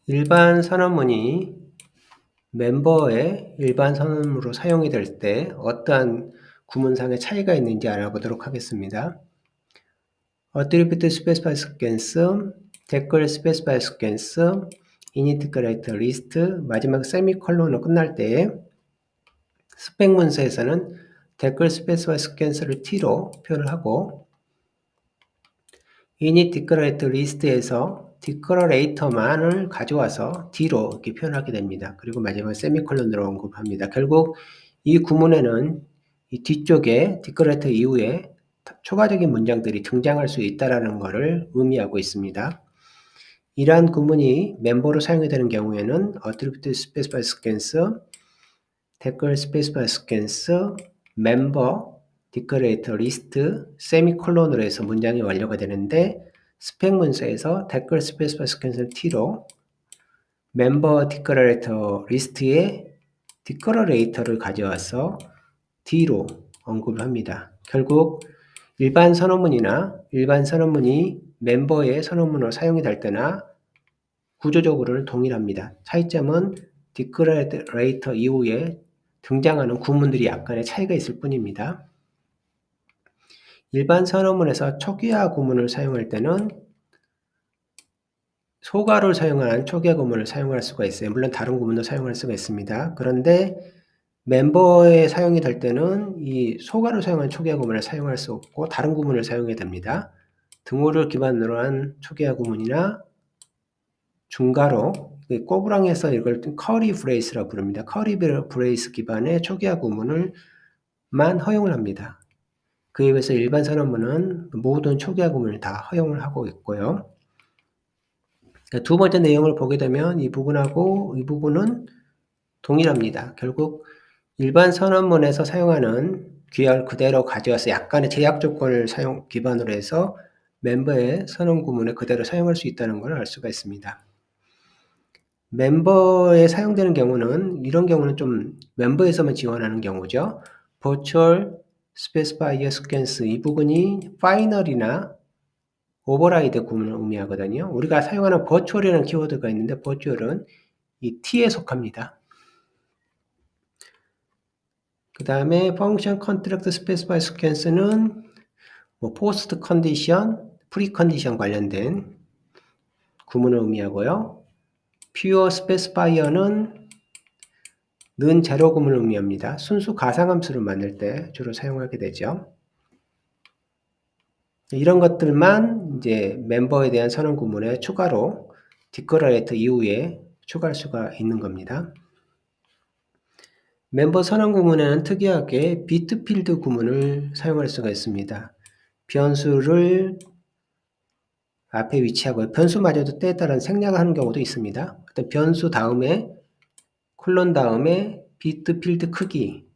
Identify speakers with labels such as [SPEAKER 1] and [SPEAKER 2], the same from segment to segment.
[SPEAKER 1] 일반 선언문이 멤버의 일반 선언문으로 사용이 될 때 어떠한 구문상의 차이가 있는지 알아보도록 하겠습니다. attribute specify sequence, 댓글 specify sequence, init character list, 마지막 세미콜론으로 끝날 때 스펙 문서에서는 댓글 specify sequence를 t로 표현을 하고 init declarator list에서 declarator만을 가져와서 d로 이렇게 표현하게 됩니다. 그리고 마지막에 세미콜론으로 언급합니다. 결국 이 구문에는 이 뒤쪽에 declarator 이후에 추가적인 문장들이 등장할 수 있다는 것을 의미하고 있습니다. 이러한 구문이 멤버로 사용이 되는 경우에는 attribute specify sequence, 댓글 specify sequence, member, declarator list, 세미콜론으로 해서 문장이 완료가 되는데 스펙 문서에서 댓글 specify sequence를 t로 member declarator list에 declarator를 가져와서 d로 언급을 합니다. 결국 일반 선언문이 멤버의 선언문으로 사용이 될 때나 구조적으로는 동일합니다. 차이점은 declarator 이후에 등장하는 구문들이 약간의 차이가 있을 뿐입니다. 일반 선언문에서 초기화 구문을 사용할 때는 소가를 사용한 초기화 구문을 사용할 수가 있어요. 물론 다른 구문도 사용할 수가 있습니다. 그런데 멤버에 사용이 될 때는 이 소가를 사용한 초기화 구문을 사용할 수 없고 다른 구문을 사용해야 됩니다. 등호를 기반으로 한 초기화 구문이나 중괄호, 꼬부랑에서 이걸 커리 브레이스라고 부릅니다. 커리 브레이스 기반의 초기화 구문을만 허용을 합니다. 그에 비해서 일반 선언문은 모든 초기화 구문을 다 허용을 하고 있고요. 두 번째 내용을 보게 되면 이 부분하고 이 부분은 동일합니다. 결국 일반 선언문에서 사용하는 규약을 그대로 가져와서 약간의 제약 조건을 기반으로 해서 멤버의 선언 구문을 그대로 사용할 수 있다는 걸 알 수가 있습니다. 멤버에 사용되는 경우는 이런 경우는 좀 멤버에서만 지원하는 경우죠. virtual specifier sequence 이 부분이 final이나 override 구문을 의미하거든요. 우리가 사용하는 virtual이라는 키워드가 있는데 virtual은 이 t에 속합니다. 그 다음에 function contract specify sequence는 post condition, pre condition 관련된 구문을 의미하고요. pure specifier는 는 제로 구문을 의미합니다. 순수 가상함수를 만들 때 주로 사용하게 되죠. 이런 것들만 이제 멤버에 대한 선언 구문에 추가로 declarator 이후에 추가할 수가 있는 겁니다. 멤버 선언 구문에는 특이하게 비트필드 구문을 사용할 수가 있습니다. 변수를 앞에 위치하고 변수마저도 때에 따라 생략하는 경우도 있습니다. 어떤 변수 다음에 콜론 다음에 비트 필드 크기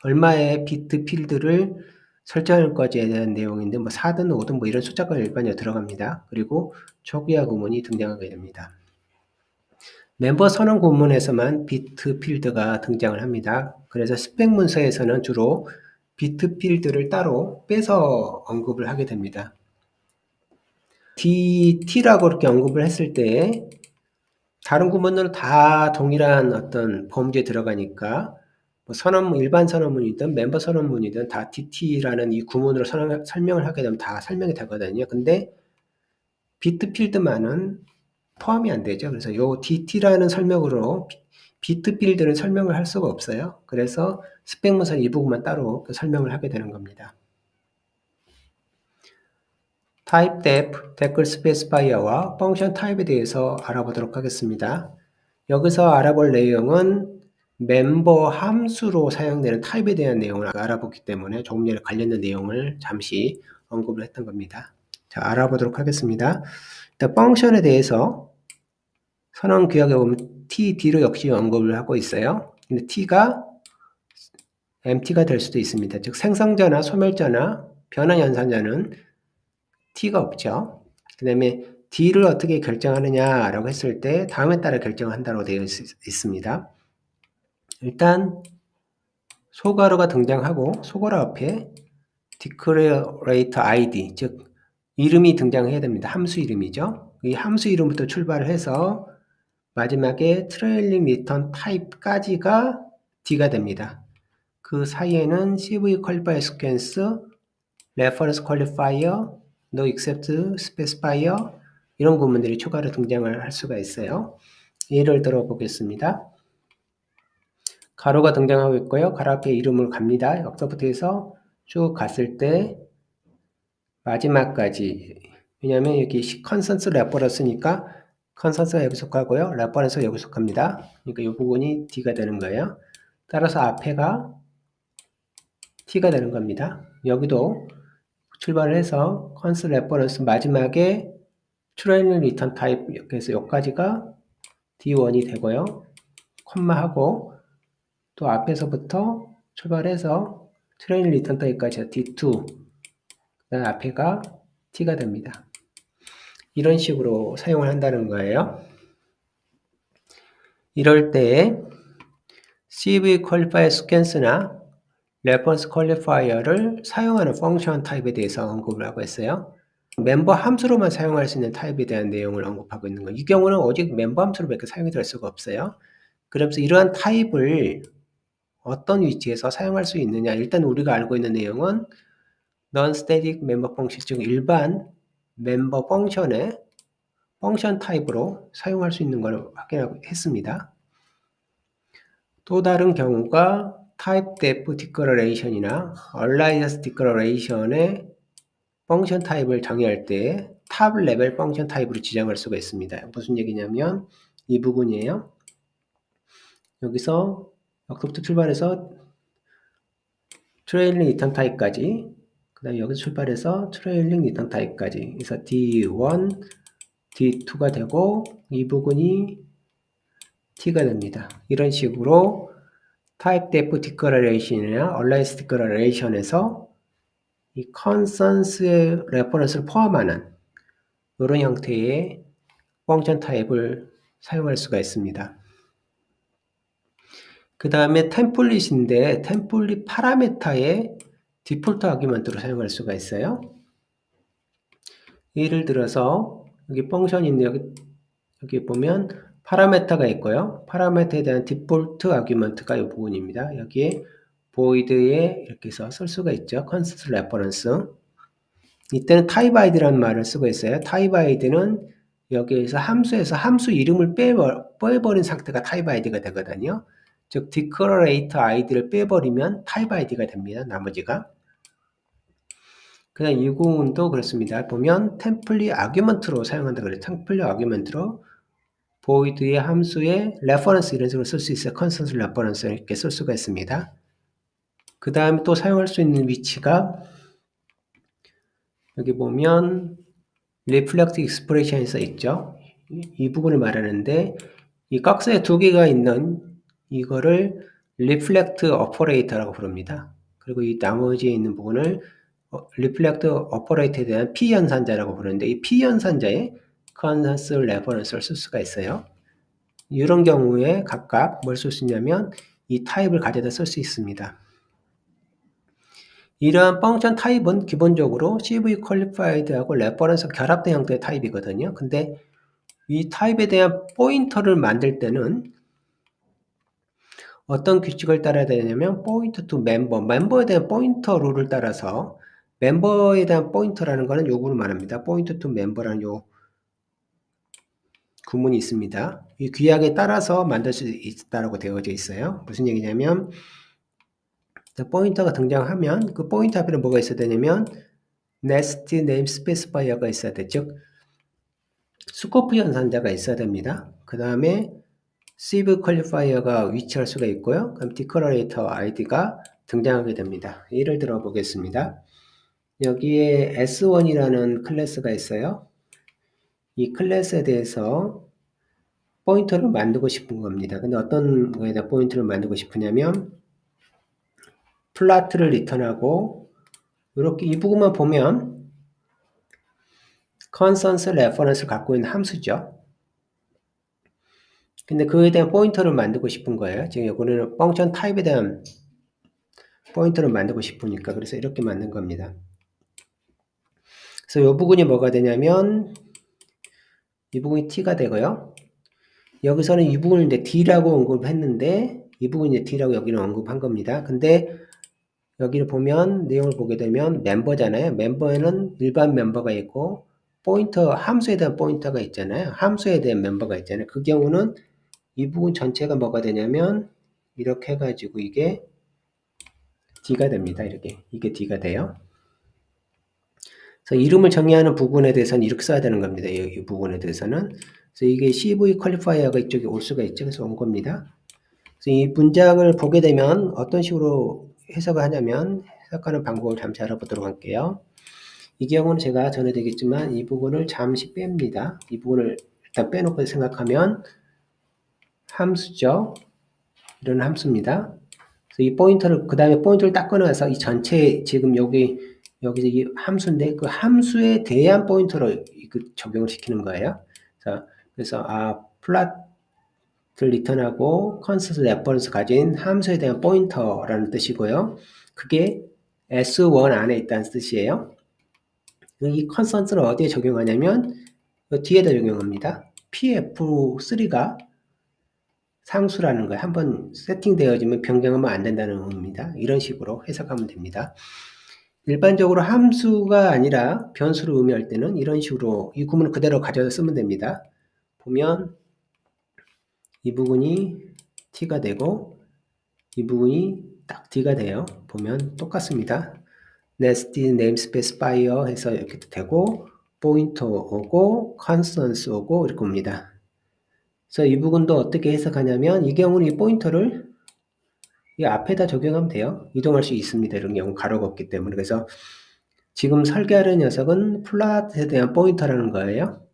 [SPEAKER 1] 얼마의 비트 필드를 설정할 것에 대한 내용인데 4든 5든 이런 숫자가 일반적으로 들어갑니다. 그리고 초기화 구문이 등장하게 됩니다. 멤버 선언 구문에서만 비트 필드가 등장을 합니다. 그래서 스펙 문서에서는 주로 비트 필드를 따로 빼서 언급을 하게 됩니다. t라고 이렇게 언급을 했을 때 다른 구문들은 다 동일한 어떤 범주에 들어가니까 선언문, 일반 선언문이든 멤버 선언문이든 다 DT라는 이 구문으로 설명을 하게 되면 다 설명이 되거든요. 근데 비트필드만은 포함이 안 되죠. 그래서 요 DT라는 설명으로 비트필드는 설명을 할 수가 없어요. 그래서 스펙 문서 이 부분만 따로 설명을 하게 되는 겁니다. 타입 def, 댓글 스페시파이어와 펑션 타입에 대해서 알아보도록 하겠습니다. 여기서 알아볼 내용은 멤버 함수로 사용되는 타입에 대한 내용을 알아보기 때문에 조금 전에 관련된 내용을 잠시 언급을 했던 겁니다. 자, 알아보도록 하겠습니다. 일단 펑션에 대해서 선언 규약에 보면 td로 역시 언급을 하고 있어요. 근데 t가 empty가 될 수도 있습니다. 즉 생성자나 소멸자나 변환 연산자는 t가 없죠. 그 다음에 d를 어떻게 결정하느냐라고 했을 때 다음에 따라 결정한다고 되어 있습니다. 일단 소괄호가 등장하고 소괄호 앞에 declarator id 즉 이름이 등장해야 됩니다. 함수 이름이죠. 이 함수 이름부터 출발을 해서 마지막에 트레일링 리턴 타입까지가 D가 됩니다. 그 사이에는 CV 퀄리파이어 시퀀스, 레퍼런스 퀄리파이어, no except specifier 이런 구문들이 추가로 등장을 할 수가 있어요. 예를 들어 보겠습니다. 가로가 등장하고 있고요. 가로 앞에 이름을 갑니다. 여기서부터 해서 쭉 갔을 때 마지막까지, 왜냐하면 여기 컨센스 레퍼런스니까 컨센스가 여기 속하고요. 레퍼런스가 여기 속합니다. 그러니까 이 부분이 D가 되는 거예요. 따라서 앞에가 T가 되는 겁니다. 여기도 출발을 해서 컨스 레퍼런스 마지막에 트레일링 리턴 타입, 그래서 여기까지가 D1이 되고요. 콤마하고 또 앞에서부터 출발해서 트레일링 리턴 타입까지 D2, 그다음 앞에가 T가 됩니다. 이런 식으로 사용을 한다는 거예요. 이럴 때 CV 퀄리파이어 시퀀스나 레퍼런스 퀄리파이어를 사용하는 펑션 타입에 대해서 언급을 하고 있어요. 멤버 함수로만 사용할 수 있는 타입에 대한 내용을 언급하고 있는 거예요. 이 경우는 오직 멤버 함수로밖에 사용이 될 수가 없어요. 그러면서 이러한 타입을 어떤 위치에서 사용할 수 있느냐, 일단 우리가 알고 있는 내용은 non-static member function, 즉 일반 멤버 펑션의 펑션 타입으로 사용할 수 있는 걸 확인했습니다. 또 다른 경우가 type def declaration이나 alias declaration의 펑션 타입을 정의할 때 탑 레벨 펑션 타입으로 지정할 수가 있습니다. 무슨 얘기냐면 이 부분이에요. 여기서 여기부터 출발해서 트레일링 리턴 타입까지, 그 다음에 여기서 출발해서 트레일링 리턴 타입까지, 그래서 D1, D2가 되고 이 부분이 T가 됩니다. 이런 식으로 type def declaration이나 alias declaration에서 이 컨센스의 레퍼런스를 포함하는 이런 형태의 펑션 타입을 사용할 수가 있습니다. 그 다음에 템플릿인데 템플릿 파라메타의 디폴트 아규먼트로 사용할 수가 있어요. 예를 들어서 여기 펑션인데 여기 보면 파라메타가 있고요. 파라메타에 대한 디폴트 아규먼트가 이 부분입니다. 여기에 void에 이렇게 해서 쓸 수가 있죠. 컨센스 레퍼런스. 이때는 type id라는 말을 쓰고 있어요. type id는 여기에서 함수에서 함수 이름을 빼버린 상태가 type id가 되거든요. 즉 declarate id를 빼버리면 type id가 됩니다. 나머지가. 그다음 이 부분도 그렇습니다. 보면 템플릿 아규먼트로 사용한다 그래요. 템플릿 아규먼트로 void의 함수에 reference 이런 식으로 쓸 수 있어요. 컨센스 레퍼런스 이렇게 쓸 수가 있습니다. 그 다음에 또 사용할 수 있는 위치가 여기 보면 reflect expression에서 있죠. 이 부분을 말하는데 이 박스에 두 개가 있는 이거를 reflect operator라고 부릅니다. 그리고 이 나머지에 있는 부분을 reflect operator에 대한 P-연산자라고 부르는데 이 P-연산자에 컨센스 레퍼런스를 쓸 수가 있어요. 이런 경우에 각각 뭘 쓸 수 있냐면 이 타입을 가져다 쓸 수 있습니다. 이러한 펑션 타입은 기본적으로 CV 퀄리파이드하고 레퍼런스 결합된 형태의 타입이거든요. 근데 이 타입에 대한 포인터를 만들 때는 어떤 규칙을 따라야 되냐면 포인터 투 멤버, 멤버에 대한 포인터 룰을 따라서 멤버에 대한 포인터라는 거는 요구를 말합니다. 포인터 투 멤버라는 요 구문이 있습니다. 이 규약에 따라서 만들 수 있다고 되어져 있어요. 무슨 얘기냐면 포인터가 등장하면 그 포인터 앞에는 뭐가 있어야 되냐면 nest name specifier가 있어야 돼. 즉 스코프 연산자가 있어야 됩니다. 그 다음에 CV 퀄리파이어가 위치할 수가 있고요. 그럼 declarator id가 등장하게 됩니다. 예를 들어 보겠습니다. 여기에 S1이라는 클래스가 있어요. 이 클래스에 대해서 포인터를 만들고 싶은 겁니다. 근데 어떤 거에 대한 포인터를 만들고 싶으냐면 플라트를 리턴하고 이렇게 이 부분만 보면 컨센스 레퍼런스를 갖고 있는 함수죠. 근데 그에 대한 포인터를 만들고 싶은 거예요. 지금 이거는 펑션 타입에 대한 포인터를 만들고 싶으니까 그래서 이렇게 만든 겁니다. 그래서 이 부분이 뭐가 되냐면 이 부분이 t가 되고요. 여기서는 이 부분을 이제 D라고 언급했는데 이 부분이 이제 D라고 여기는 언급한 겁니다. 근데 여기를 보면 내용을 보게 되면 멤버잖아요. 멤버에는 일반 멤버가 있고 포인터 함수에 대한 포인터가 있잖아요. 함수에 대한 멤버가 있잖아요. 그 경우는 이 부분 전체가 뭐가 되냐면 이렇게 해가지고 이게 D가 됩니다. 이게 D가 돼요. 그래서 이름을 정의하는 부분에 대해서는 이렇게 써야 되는 겁니다. 이 부분에 대해서는. 그래서 이게 CV 퀄리파이어가 이쪽에 올 수가 있죠. 그래서 온 겁니다. 그래서 이 문장을 보게 되면 어떤 식으로 해석을 하냐면 해석하는 방법을 잠시 알아보도록 할게요. 이 경우는 제가 전해드리겠지만 이 부분을 잠시 뺍니다. 이 부분을 일단 빼놓고 생각하면 함수죠. 이런 함수입니다. 그래서 이 포인터를 그 다음에 포인터를 딱 끊어서 이 전체 지금 여기서 이 함수인데 그 함수에 대한 포인터를 적용을 시키는 거예요. 그래서 플랫을 리턴하고 컨스턴트 레퍼런스 가진 함수에 대한 포인터라는 뜻이고요. 그게 S1 안에 있다는 뜻이에요. 이 컨스턴트는 어디에 적용하냐면 뒤에다 적용합니다. PF3가 상수라는 거예요. 한번 세팅되어지면 변경하면 안 된다는 의미입니다. 이런 식으로 해석하면 됩니다. 일반적으로 함수가 아니라 변수를 의미할 때는 이런 식으로 이 구문을 그대로 가져다 쓰면 됩니다. 보면 이 부분이 t가 되고 이 부분이 딱 d가 돼요. 보면 똑같습니다. nested namespace fire 해서 이렇게 되고 포인터 오고 constants 오고 이렇게 옵니다. 그래서 이 부분도 어떻게 해석하냐면 이 경우는 이 포인터를 이 앞에다 적용하면 돼요. 이동할 수 있습니다. 이런 경우 가로가 없기 때문에. 그래서 지금 설계하는 녀석은 플랫에 대한 포인터라는 거예요.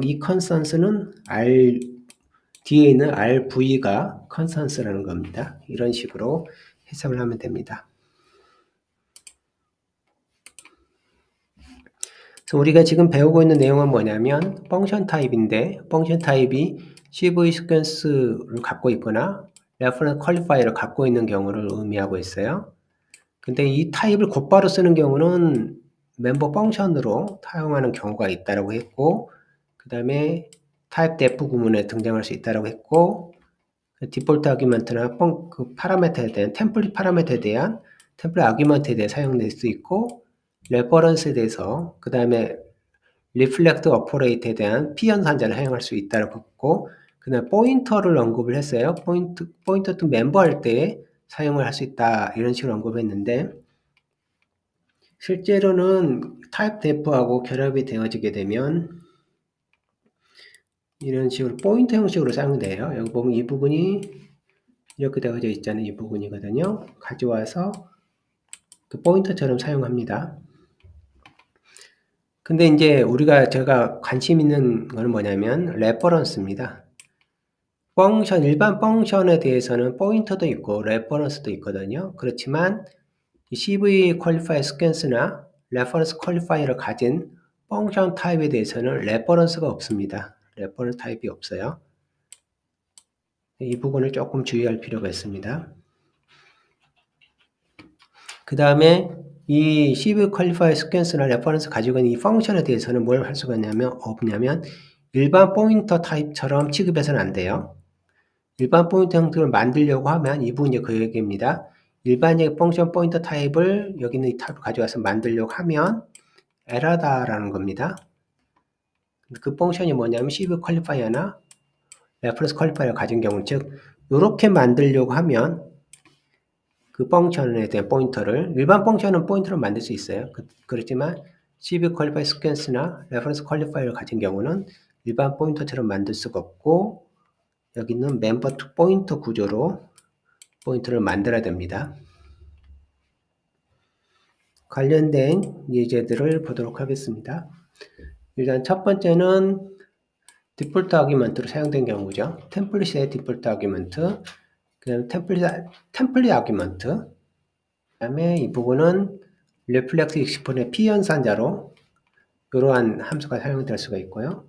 [SPEAKER 1] 이 컨스턴스는 뒤에 있는 RV가 컨스턴스라는 겁니다. 이런 식으로 해석을 하면 됩니다. 그래서 우리가 지금 배우고 있는 내용은 뭐냐면 펑션 타입인데 펑션 타입이 CV 시퀀스를 갖고 있거나 레퍼런스 퀄리파이어를 갖고 있는 경우를 의미하고 있어요. 근데 이 타입을 곧바로 쓰는 경우는 멤버 펑션으로 사용하는 경우가 있다고 했고 그 다음에 타입 def 구문에 등장할 수 있다고 했고 디폴트 아규먼트나 그 파라미터에 대한 템플릿 파라미터에 대한 템플릿 아규먼트에 대해 사용될 수 있고 레퍼런스에 대해서 그 다음에 리플렉트 오퍼레이트에 대한 피연산자를 사용할 수 있다고 했고 그 다음에 포인터를 언급을 했어요. 포인터 to 멤버 할 때 사용을 할 수 있다 이런 식으로 언급했는데 실제로는 타입 def하고 결합이 되어지게 되면 이런 식으로 포인터 형식으로 사용돼요. 여기 보면 이 부분이 이렇게 되어져 있잖아요. 이 부분이거든요. 가져와서 그 포인터처럼 사용합니다. 근데 이제 제가 관심 있는 거는 뭐냐면 레퍼런스입니다. 일반 펑션에 대해서는 포인터도 있고 레퍼런스도 있거든요. 그렇지만 이 CV 퀄리파이어 시퀀스나 레퍼런스 퀄리파이어를 가진 펑션 타입에 대해서는 레퍼런스가 없습니다. 레퍼런스 타입이 없어요. 이 부분을 조금 주의할 필요가 있습니다. 그 다음에 이 CV 퀄리파이어 시퀀스나 레퍼런스 가지고 있는 이 펑션에 대해서는 뭘 할 수가 없냐면 일반 포인터 타입처럼 취급해서는 안 돼요. 일반 포인터 형태를 만들려고 하면 이 부분이 그 얘기입니다. 일반적 펑션 포인터 타입을 여기 있는 이 타입을 가져와서 만들려고 하면 에러다라는 겁니다. 그 펑션이 뭐냐면 CV 퀄리파이어나 레퍼런스 퀄리파이어를 가진 경우 즉 이렇게 만들려고 하면 그 펑션에 대한 포인터를 일반 펑션은 포인터를 만들 수 있어요. 그렇지만 CV 퀄리파이어 시퀀스나 레퍼런스 퀄리파이어를 가진 경우는 일반 포인터처럼 만들 수가 없고 여기는 멤버 투 포인터 구조로 포인터를 만들어야 됩니다. 관련된 예제들을 보도록 하겠습니다. 일단 첫 번째는 디폴트 아규먼트로 사용된 경우죠. 템플릿의 디폴트 아규먼트, 그 다음에 템플릿 아규먼트, 그 다음에 이 부분은 리플렉트 익스폰의 피연산자로 이러한 함수가 사용될 수가 있고요.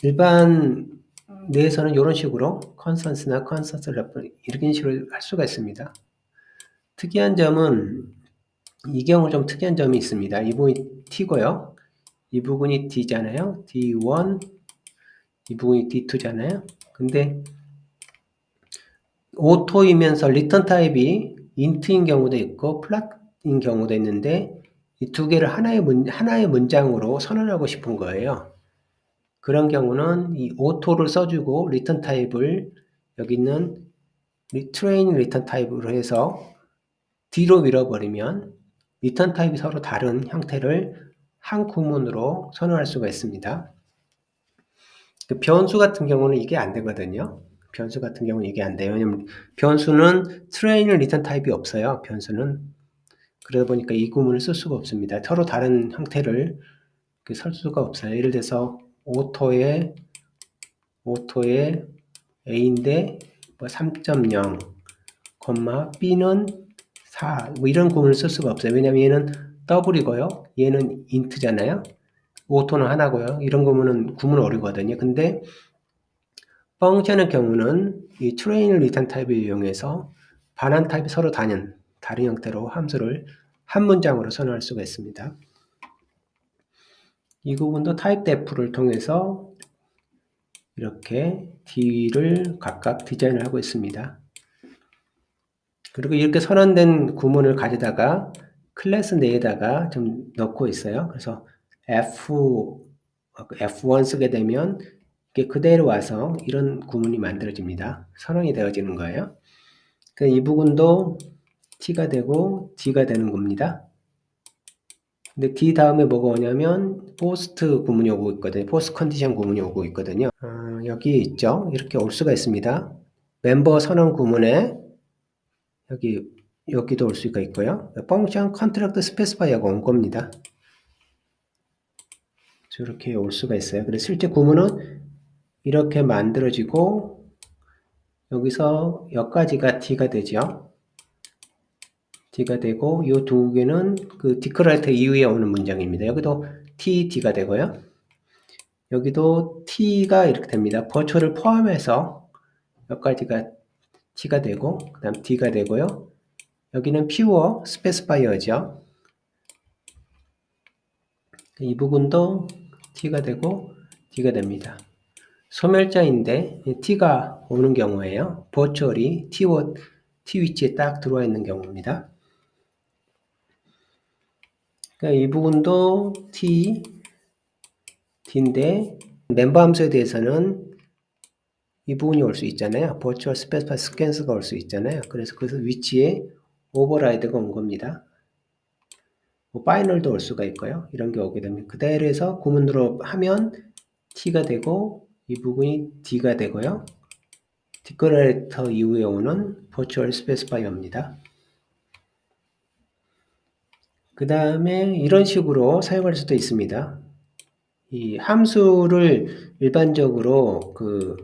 [SPEAKER 1] 일반 내에서는 이런 식으로 컨스턴스나 컨스턴스 레퍼 이런 식으로 할 수가 있습니다. 특이한 점은 이 경우 좀 특이한 점이 있습니다. 이 부분이 T고요. 이 부분이 D잖아요. D1, 이 부분이 D2잖아요. 근데 오토이면서 리턴 타입이 인트인 경우도 있고 플랫인 경우도 있는데 이 두 개를 하나의 문장으로 선언하고 싶은 거예요. 그런 경우는 이 오토를 써주고 리턴 타입을 여기 있는 트레인 리턴 타입으로 해서 D로 밀어버리면 리턴 타입이 서로 다른 형태를 한 구문으로 선언할 수가 있습니다. 변수 같은 경우는 이게 안 되거든요. 변수 같은 경우는 이게 안 돼요. 왜냐면 변수는 트레인 리턴 타입이 없어요. 변수는. 그러다 보니까 이 구문을 쓸 수가 없습니다. 서로 다른 형태를 쓸 수가 없어요. 예를 들어서 오토의 A인데 뭐 3.0, B는 4, 뭐 이런 구문을 쓸 수가 없어요. 왜냐면 얘는 더블이고요. 얘는 인트잖아요. 오토는 하나고요. 이런 구문은 어려거든요. 근데 펑션의 경우는 이 트레인 리턴 타입을 이용해서 반환 타입이 서로 다른 형태로 함수를 한 문장으로 선언할 수가 있습니다. 이 부분도 타입 def를 통해서 이렇게 D를 각각 디자인을 하고 있습니다. 그리고 이렇게 선언된 구문을 가져다가 클래스 내에다가 좀 넣고 있어요. 그래서 F1 쓰게 되면 이게 그대로 와서 이런 구문이 만들어집니다. 선언이 되어지는 거예요. 이 부분도 T가 되고 D가 되는 겁니다. 근데 D 다음에 뭐가 오냐면 포스트 구문이 오고 있거든요. 포스트 컨디션 구문이 오고 있거든요. 여기 있죠. 이렇게 올 수가 있습니다. 멤버 선언 구문에 여기도 올 수가 있고요. 펑션 컨트랙트 스페시파이어가 온 겁니다. 이렇게 올 수가 있어요. 그래서 실제 구문은 이렇게 만들어지고 여기서 여기까지가 D가 되죠. D가 되고 이 두 개는 그 디크라이터 이후에 오는 문장입니다. 여기도 T, D가 되고요. 여기도 T가 이렇게 됩니다. 버추얼을 포함해서 여기까지가 T가 되고 그 다음 D가 되고요. 여기는 pure 스페시파이어죠. 이 부분도 T가 되고 D가 됩니다. 소멸자인데 T가 오는 경우에요. 버추얼이 T 위치에 딱 들어와 있는 경우입니다. 그러니까 이 부분도 D인데 멤버 함수에 대해서는 이 부분이 올 수 있잖아요. 버추얼 스페시파이 스캔스가 올 수 있잖아요. 그래서 위치에 오버라이드가 온 겁니다. 파이널도 올 수가 있고요. 이런 게 오게 되면 그대로 해서 구문으로 하면 T가 되고 이 부분이 D가 되고요. 디크레이터 이후에 오는 버추얼 스페시파이어입니다. 그 다음에 이런 식으로 사용할 수도 있습니다. 이 함수를 일반적으로 그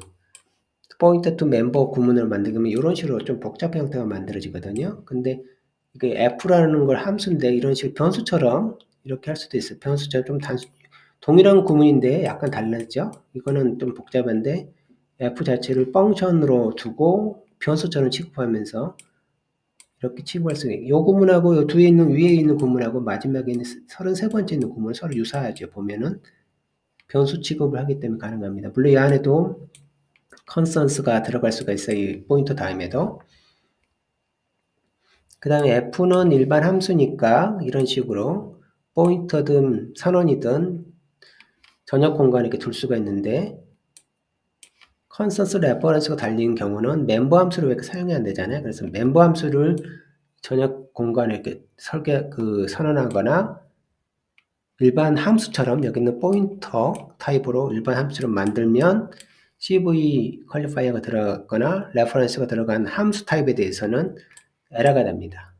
[SPEAKER 1] 포인터 투 멤버 구문을 만들면 이런 식으로 좀 복잡한 형태가 만들어지거든요. 근데 이게 F라는 걸 함수인데 이런 식으로 변수처럼 이렇게 할 수도 있어요. 변수처럼 좀 동일한 구문인데 약간 달랐죠? 이거는 좀 복잡한데 F 자체를 펑션으로 두고 변수처럼 취급하면서 이렇게 취급할 수 있어요. 이 구문하고 요 위에 있는 구문하고 마지막에 있는 33번째 있는 구문은 서로 유사하죠. 보면은 변수 취급을 하기 때문에 가능합니다. 물론 이 안에도 컨스턴스가 들어갈 수가 있어요. 이 포인터 다음에도. 그 다음에 F는 일반 함수니까 이런 식으로 포인터든 선언이든 전역 공간에 이렇게 둘 수가 있는데 컨스턴스 레퍼런스가 달린 경우는 멤버 함수를 왜 이렇게 사용이 안 되잖아요. 그래서 멤버 함수를 전역 공간에 이렇게 선언하거나 일반 함수처럼 여기 있는 포인터 타입으로 일반 함수를 만들면 CV 퀄리파이어가 들어갔거나 레퍼런스가 들어간 함수 타입에 대해서는 에러가 됩니다.